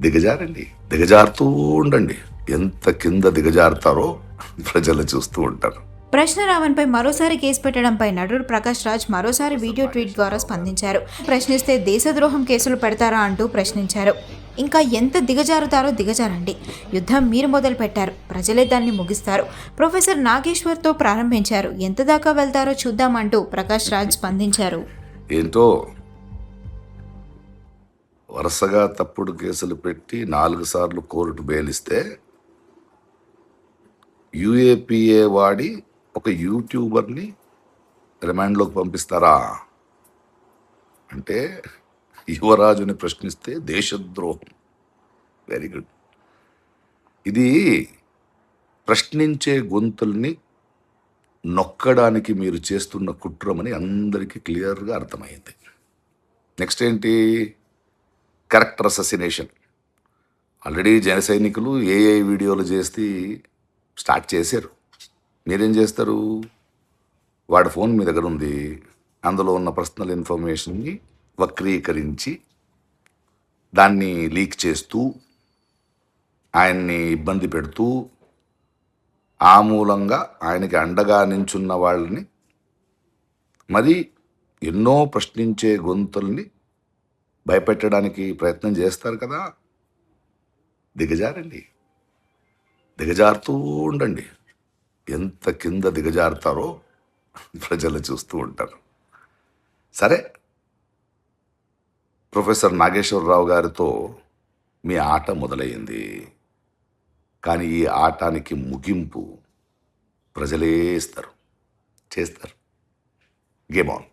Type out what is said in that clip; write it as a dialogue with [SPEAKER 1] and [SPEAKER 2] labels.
[SPEAKER 1] దిగజారండి, దిగజారుతూ ఉండండి. ఎంత కింద దిగజారుతారో ప్రజలు చూస్తూ ఉంటారు.
[SPEAKER 2] ప్రశ్న రావణ్పై మరోసారి కేసు పెట్టడంపై నటుడు ప్రకాష్ రాజ్ మరోసారి వీడియో ట్వీట్ ద్వారా స్పందించారు. ప్రశ్నిస్తే దేశద్రోహం కేసులు పెడతారా అంటూ ప్రశ్నించారు. ఇంకా ఎంత దిగజారుతారో దిగజారండి. యుద్ధం మీరు మొదలు పెట్టారు, ప్రజలే దాన్ని ముగిస్తారు. ప్రొఫెసర్ నాగేశ్వర్తో ప్రారంభించారు, ఎంత దాకా వెళ్తారో చూద్దామంటూ ప్రకాష్ రాజ్ స్పందించారు.
[SPEAKER 1] ఏంటో వరుసగా తప్పుడు కేసులు పెట్టి 4 సార్లు కోర్టు బెయిలిస్తే యూఏపీఏ వాడి ఒక యూట్యూబర్ని రిమాండ్లోకి పంపిస్తారా? అంటే యువరాజుని ప్రశ్నిస్తే దేశద్రోహం. Very good. ఇది ప్రశ్నించే గొంతుల్ని నొక్కడానికి మీరు చేస్తున్న కుట్రమని అందరికీ క్లియర్గా అర్థమైంది. నెక్స్ట్ ఏంటి? క్యారెక్టర్ అససినేషన్. ఆల్రెడీ జన సైనికులు ఏఐ వీడియోలు చేసి స్టార్ట్ చేశారు. మీరేం చేస్తారు? వాడి ఫోన్ మీ దగ్గర ఉంది, అందులో ఉన్న పర్సనల్ ఇన్ఫర్మేషన్ని వక్రీకరించి దాన్ని లీక్ చేస్తూ ఆయన్ని ఇబ్బంది పెడుతూ ఆ మూలంగా ఆయనకి అండగా నించున్న వాళ్ళని మరి ఎన్నో ప్రశ్నించే గొంతుల్ని భయపెట్టడానికి ప్రయత్నం చేస్తారు కదా. దిగజారండి, దిగజారుతూ ఉండండి. ఎంత కింద దిగజారుతారో ప్రజలు చూస్తూ ఉంటారు. సరే, ప్రొఫెసర్ నాగేశ్వరరావు గారితో మీ ఆట మొదలయ్యింది. కానీ ఈ ఆటానికి ముగింపు ప్రజలే ఇస్తారు, చేస్తారు. Game on.